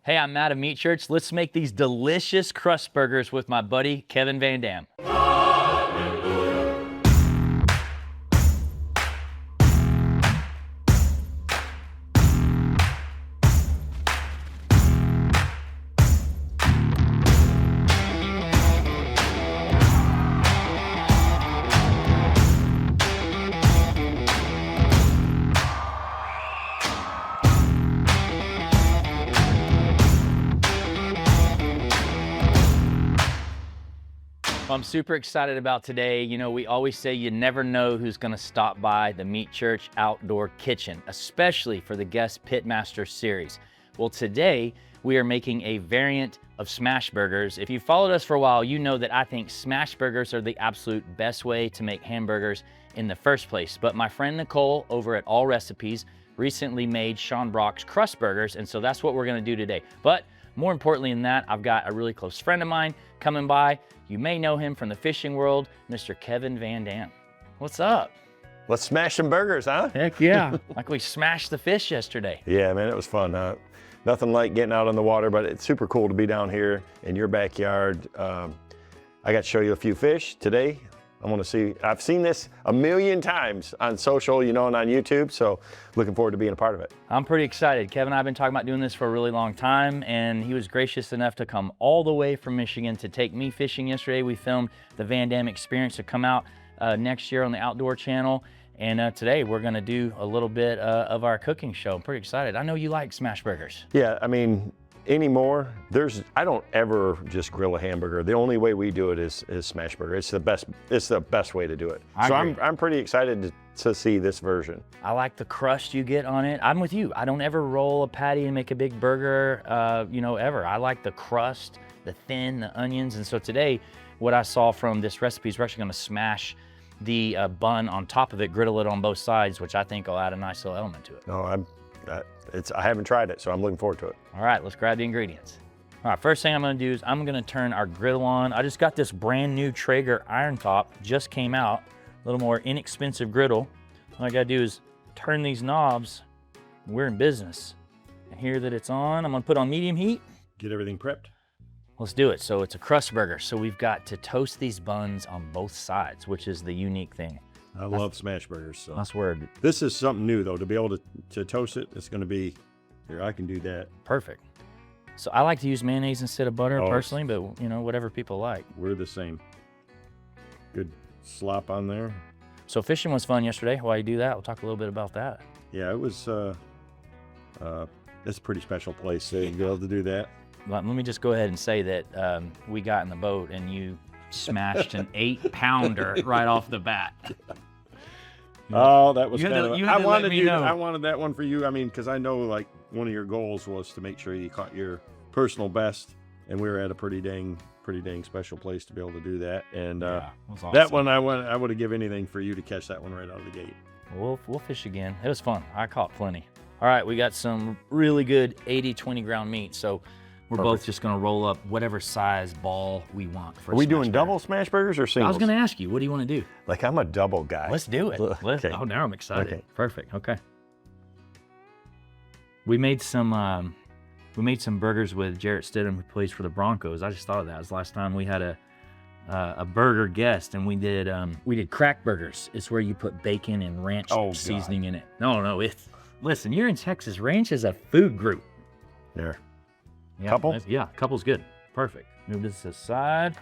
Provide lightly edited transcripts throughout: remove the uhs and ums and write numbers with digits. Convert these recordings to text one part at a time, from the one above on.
Hey, I'm Matt of Meat Church. Let's make these delicious crust burgers with my buddy, Kevin Vandam. I'm super excited about today. You know, we always say you never know who's gonna stop by the Meat Church Outdoor Kitchen, especially for the Guest Pitmaster series. Well, today we are making a variant of smash burgers. If you've followed us for a while, you know that I think smash burgers are the absolute best way to make hamburgers in the first place. But my friend Nicole over at All Recipes recently made Sean Brock's crust burgers, and so that's what we're gonna do today. But more importantly than that, I've got a really close friend of mine coming by. You may know him from the fishing world, Mr. Kevin Vandam. What's up? Let's smash some burgers, huh? Heck yeah. Like we smashed the fish yesterday. Yeah, man, it was fun. Nothing like getting out on the water, but it's super cool to be down here in your backyard. I got to show you a few fish today. I want to see, I've seen this a million times on social, you know, and on YouTube, so looking forward to being a part of it. I'm pretty excited. Kevin and I have been talking about doing this for a really long time, and he was gracious enough to come all the way from Michigan to take me fishing yesterday. We filmed the Vandam Experience to come out next year on the Outdoor Channel, and today we're gonna do a little bit of our cooking show. I'm pretty excited. I know you like smash burgers. Yeah, I mean, anymore, I don't ever just grill a hamburger. The only way we do it is smash burger. It's the best way to do it. So I'm pretty excited to see this version. I like the crust you get on it. I'm with you. I don't ever roll a patty and make a big burger, you know, ever. I like the crust, the thin, the onions. And so today, what I saw from this recipe is we're actually gonna smash the bun on top of it, griddle it on both sides, which I think will add a nice little element to it. No, I haven't tried it, so I'm looking forward to it. All right, let's grab the ingredients. All right, first thing I'm gonna do is I'm gonna turn our griddle on. I just got this brand new Traeger Irontop, just came out, a little more inexpensive griddle. All I gotta do is turn these knobs, we're in business. And here that it's on, I'm gonna put on medium heat. Get everything prepped. Let's do it. So it's a crust burger. So we've got to toast these buns on both sides, which is the unique thing. I love smash burgers. So that's word. This is something new though, to be able to toast it. It's gonna be, here, I can do that. Perfect. So I like to use mayonnaise instead of butter personally, but you know, whatever people like. We're the same. Good slop on there. So fishing was fun yesterday. While you do that, we'll talk a little bit about that. Yeah, it was, it's a pretty special place, so you be able to do that. Let me just go ahead and say that we got in the boat and you smashed an 8-pounder right off the bat. Oh, that was kind of, I know. wanted that one for you. I mean, because I know like one of your goals was to make sure you caught your personal best, and we were at a pretty dang special place to be able to do that. And yeah, awesome. That one, I would have given anything for you to catch that one right out of the gate. We'll fish again. It was fun. I caught plenty. All right, we got some really good 80-20 ground meat. So we're both just gonna roll up whatever size ball we want. Are we doing double smash burgers or singles? I was gonna ask you, what do you wanna do? Like, I'm a double guy. Let's do it. Okay. Oh, now I'm excited. Okay. Perfect, okay. We made some burgers with Jarrett Stidham, who plays for the Broncos. I just thought of that. It was the last time we had a burger guest, and we did crack burgers. It's where you put bacon and ranch seasoning in it. No, listen, you're in Texas. Ranch is a food group. There. Yeah, couple? Yeah, couple's good. Perfect. Move this aside.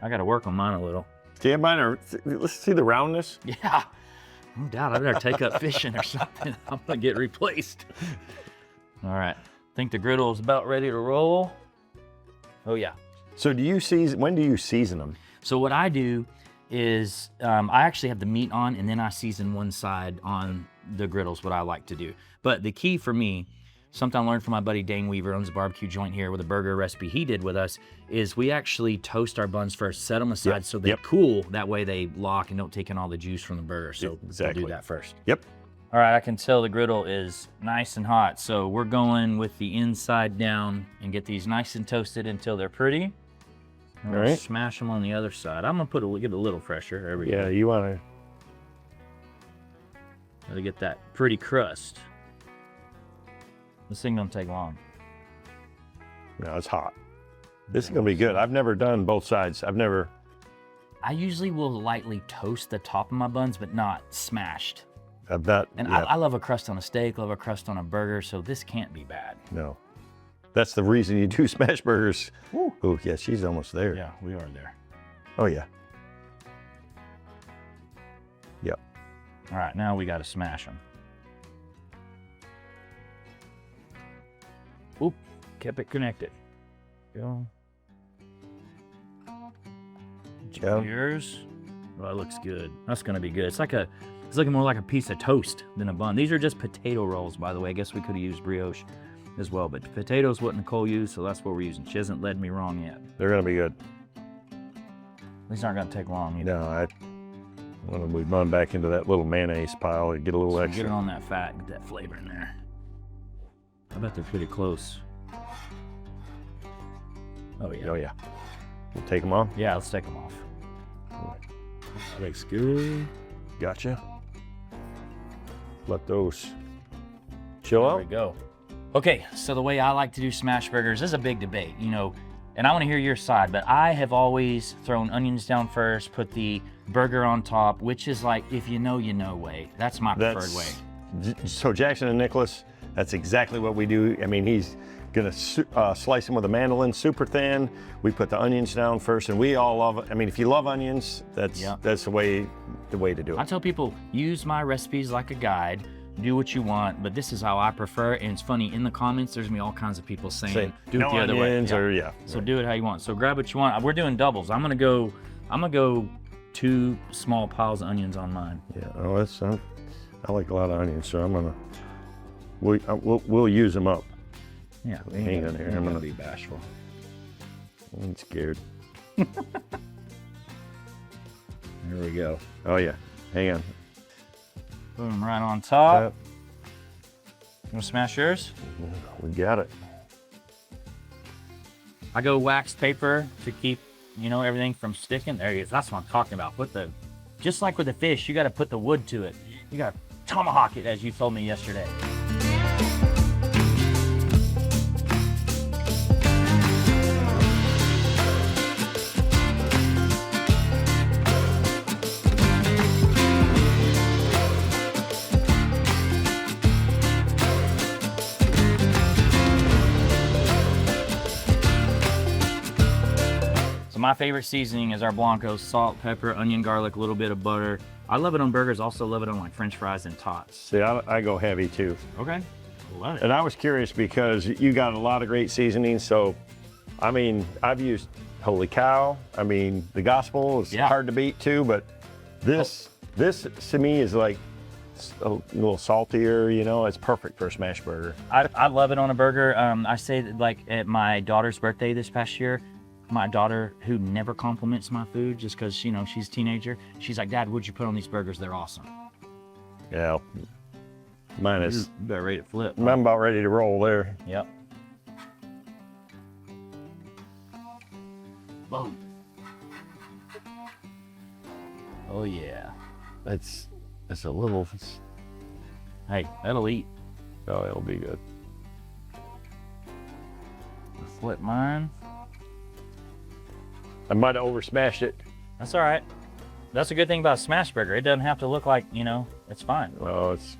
I got to work on mine a little. See, let's see the roundness. Yeah, no doubt. I better take up fishing or something. I'm going to get replaced. All right. I think the griddle is about ready to roll. Oh, yeah. So when do you season them? So what I do is I actually have the meat on, and then I season one side on the griddles, what I like to do. But the key for me, something I learned from my buddy Dane Weaver, owns a barbecue joint here with a burger recipe he did with us, is we actually toast our buns first, set them aside so they cool. That way they lock and don't take in all the juice from the burger. So we'll do that first. Yep. All right, I can tell the griddle is nice and hot. So we're going with the inside down and get these nice and toasted until they're pretty. All right. Smash them on the other side. I'm gonna give it a little pressure. There we go. Yeah, you wanna. Gotta get that pretty crust. This thing don't take long. No, it's hot. This is gonna be good. I've never done both sides. I usually will lightly toast the top of my buns, but not smashed. I've not. And yeah. I love a crust on a steak, love a crust on a burger, so this can't be bad. No. That's the reason you do smash burgers. Oh, yeah, she's almost there. Yeah, we are there. Oh, yeah. Yep. All right, now we got to smash them. Oop, kept it connected. Go. Yeah. Yours. Oh, that looks good. That's gonna be good. It's looking more like a piece of toast than a bun. These are just potato rolls, by the way. I guess we could have used brioche as well, but potatoes what Nicole used, so that's what we're using. She hasn't led me wrong yet. They're gonna be good. These aren't gonna take long either. No, when we run back into that little mayonnaise pile and get a little extra. Get it on that fat, get that flavor in there. I bet they're pretty close. Oh yeah. Oh yeah. We'll take them off. Yeah, let's take them off. Looks good. Gotcha. Let those chill out. There we go. Okay, so the way I like to do smash burgers is a big debate, you know, and I want to hear your side, but I have always thrown onions down first, put the burger on top, which is like, if you know way. That's my preferred way. So Jackson and Nicholas, that's exactly what we do. I mean, he's gonna slice them with a mandolin super thin. We put the onions down first, and we all love it. I mean, if you love onions, that's the way to do it. I tell people, use my recipes like a guide, do what you want, but this is how I prefer it. And it's funny, in the comments, there's gonna be all kinds of people saying, do it the other way. So do it how you want. So grab what you want. We're doing doubles. I'm gonna go 2 small piles of onions on mine. Yeah, oh, that's, I like a lot of onions, so we'll use them up. Yeah, hang on here. I'm gonna be bashful. I'm scared. Here we go. Oh yeah, hang on. Boom, right on top. You wanna smash yours? We got it. I go waxed paper to keep, you know, everything from sticking. There it is. That's what I'm talking about. Just like with the fish, you got to put the wood to it. You got to tomahawk it, as you told me yesterday. My favorite seasoning is our Blanco, salt, pepper, onion, garlic, a little bit of butter. I love it on burgers, also love it on like French fries and tots. See, I go heavy too. Okay, love it. And I was curious because you got a lot of great seasonings. So, I mean, I've used Holy Cow. I mean, the Gospel is hard to beat too, but this to me is like a little saltier, you know, it's perfect for a smash burger. I love it on a burger. I say that, like at my daughter's birthday this past year, my daughter, who never compliments my food just because, you know, she's a teenager, she's like, Dad, what'd you put on these burgers? They're awesome. Yeah. Mine is. You better ready to flip. I'm about ready to roll there. Yep. Boom. Oh, yeah. It's a little. Hey, that'll eat. Oh, it'll be good. Flip mine. I might have over smashed it. That's all right. That's a good thing about a smash burger. It doesn't have to look like, you know, it's fine. Oh, it's.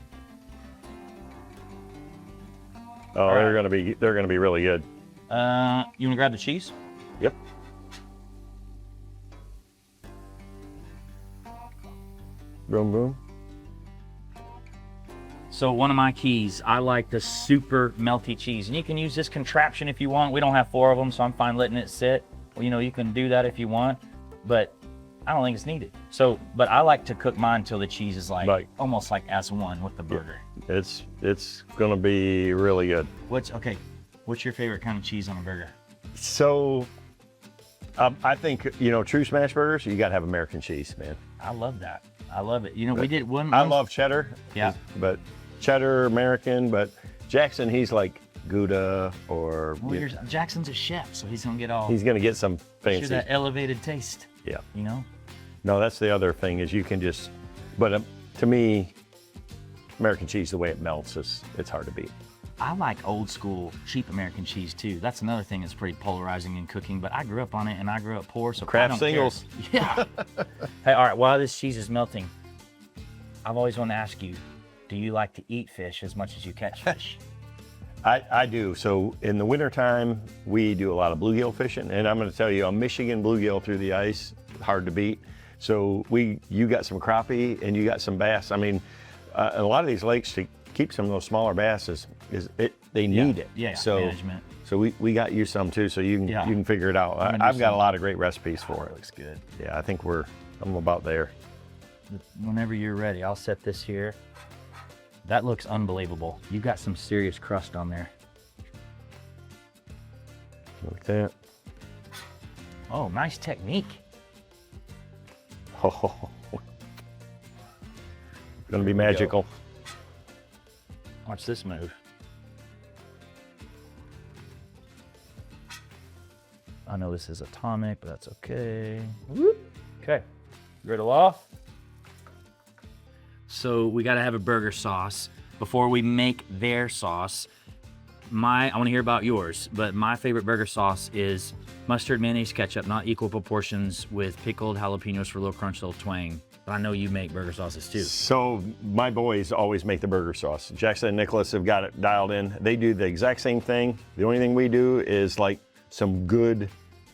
Oh, they're gonna be really good. You wanna grab the cheese? Yep. Boom, boom. So one of my keys, I like the super melty cheese, and you can use this contraption if you want. We don't have 4 of them, so I'm fine letting it sit. Well, you know, you can do that if you want, but I don't think it's needed. So, but I like to cook mine till the cheese is like almost like as one with the burger. Yeah. It's gonna be really good. What's your favorite kind of cheese on a burger? So, I think, you know, true smash burgers, you gotta have American cheese, man. I love that. I love it. You know, we did one. I love cheddar. Yeah. But cheddar, American, but Jackson, he's like Gouda or. Well, Jackson's a chef, so he's gonna get all. He's gonna get some fancy. That elevated taste. Yeah. You know. No, that's the other thing is you can just, but to me, American cheese, the way it melts, it's hard to beat. I like old school, cheap American cheese too. That's another thing that's pretty polarizing in cooking, but I grew up on it and I grew up poor, so Kraft I don't singles. care. Yeah. Hey, all right, while this cheese is melting, I've always wanted to ask you, do you like to eat fish as much as you catch fish? I do. So in the wintertime, we do a lot of bluegill fishing, and I'm going to tell you, a Michigan bluegill through the ice, hard to beat. So you got some crappie and you got some bass. I mean, a lot of these lakes, to keep some of those smaller bass, they need it. Yeah, so, management. So we got you some too, so you can figure it out. I've got a lot of great recipes for it. Looks good. Yeah, I think I'm about there. Whenever you're ready, I'll set this here. That looks unbelievable. You got some serious crust on there. Like that. Oh, nice technique. Oh, gonna be magical. Watch this move. I know this is atomic, but that's okay. Whoop. Okay, griddle off. So we gotta have a burger sauce. Before we make their sauce, I wanna hear about yours, but my favorite burger sauce is mustard, mayonnaise, ketchup, not equal proportions, with pickled jalapenos for a little crunch, little twang. But I know you make burger sauces too. So my boys always make the burger sauce. Jackson and Nicholas have got it dialed in. They do the exact same thing. The only thing we do is like some good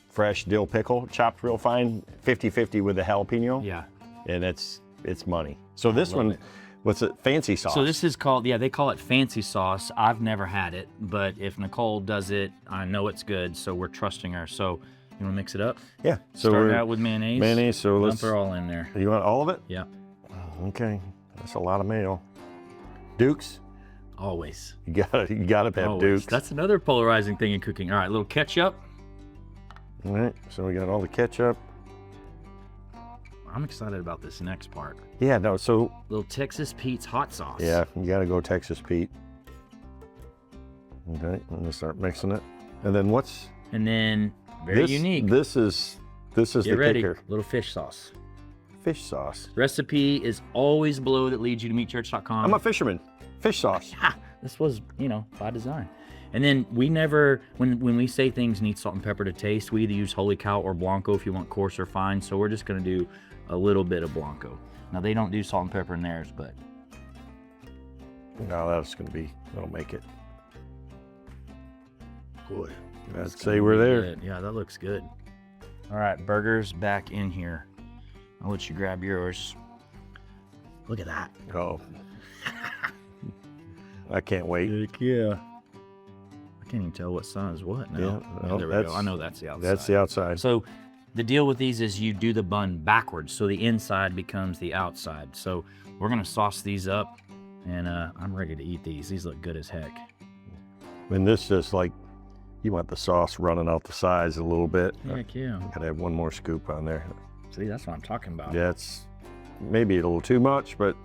fresh dill pickle, chopped real fine, 50-50 with the jalapeno. Yeah. And it's money. So this one, what's it? Fancy sauce. So this is called, they call it fancy sauce. I've never had it, but if Nicole does it, I know it's good, so we're trusting her. So you wanna mix it up? Yeah. So Start out with mayonnaise. Mayonnaise, so let's dump her all in there. You want all of it? Yeah. Okay, that's a lot of mayo. Dukes? Always. You gotta have Always. Dukes. That's another polarizing thing in cooking. All right, a little ketchup. All right, so we got all the ketchup. I'm excited about this next part. Yeah, no, so. Little Texas Pete's hot sauce. Yeah, you gotta go Texas Pete. Okay, I'm gonna start mixing it. And then what's? And then, very unique. This is the ready. kicker. Little fish sauce. Fish sauce. Recipe is always below that leads you to meatchurch.com. I'm a fisherman. Fish sauce. This was, by design. And then we never, when we say things need salt and pepper to taste, we either use Holy Cow or Blanco if you want coarse or fine. So we're just gonna do a little bit of Blanco. Now they don't do salt and pepper in theirs, but. No, that'll make it. Boy. I'd say we're there. Good. Yeah, that looks good. All right, burgers back in here. I'll let you grab yours. Look at that. Oh. I can't wait. Heck yeah. I can't even tell what side is what now. Yeah, Oh, there we go. I know that's the outside. That's the outside. So the deal with these is you do the bun backwards, so the inside becomes the outside. So we're gonna sauce these up, and I'm ready to eat these. These look good as heck. And this just like, you want the sauce running out the sides a little bit. Heck yeah. Gotta have one more scoop on there. See, that's what I'm talking about. Yeah, it's maybe a little too much, but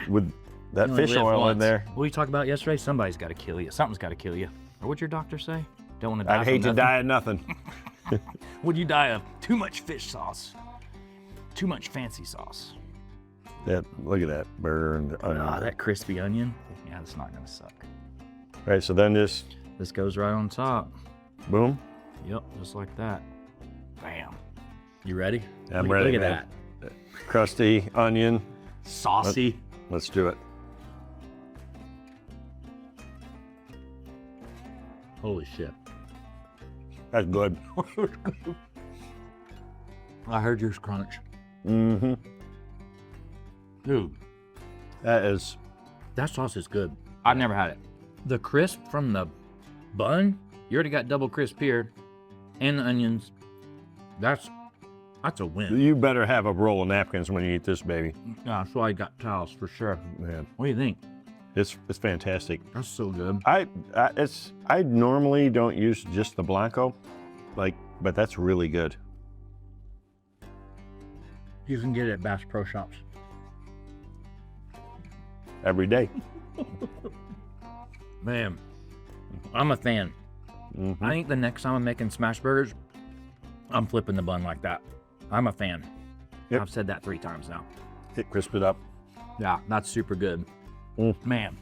with that You only fish live oil in once. there. What we talked about yesterday? Somebody's got to kill you. Something's got to kill you. Or what'd your doctor say? Don't want to die. I'd hate to from die of nothing. Would you die of too much fish sauce? Too much fancy sauce? Look at that burger and the onion. Ah, that crispy onion. Yeah, that's not gonna suck. Right, so then just This goes right on top. boom. Yep, just like that. Bam. You ready? I'm Look- ready, Look at man. that. Crusty onion. Saucy. Let's do it. Holy shit. That's good. I heard yours crunch. Mm-hmm. Dude, that sauce is good. I've never had it. The crisp from the bun, you already got double crisp here, and the onions. That's a win. You better have a roll of napkins when you eat this, baby. Yeah, that's why I got towels for sure. Man, What do you think? it's fantastic. That's so good. I normally don't use just the Blanco, but that's really good. You can get it at Bass Pro Shops. Every day. Man, I'm a fan. Mm-hmm. I think the next time I'm making smash burgers, I'm flipping the bun like that. I'm a fan. Yep. I've said that 3 times now. Crisp it up. Yeah, that's super good. Mm. Man,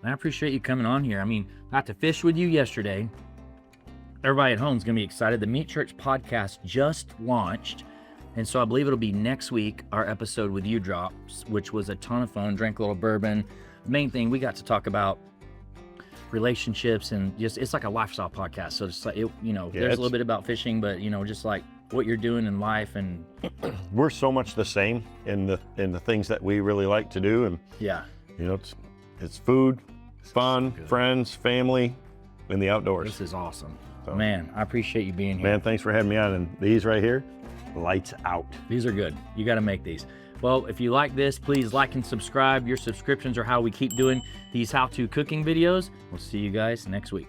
I appreciate you coming on here. I mean, I got to fish with you yesterday. Everybody at home is going to be excited. The Meat Church podcast just launched. And so I believe it'll be next week, our episode with you drops, which was a ton of fun. Drank a little bourbon. The main thing, we got to talk about relationships and just, it's like a lifestyle podcast. So it's like, there's a little bit about fishing, but, just like what you're doing in life. And we're so much the same in the things that we really like to do. And yeah, it's food, fun, friends, family, and the outdoors. This is awesome. So, man, I appreciate you being here. Man, thanks for having me on. And these right here, lights out. These are good. You got to make these. Well, if you like this, please like and subscribe. Your subscriptions are how we keep doing these how-to cooking videos. We'll see you guys next week.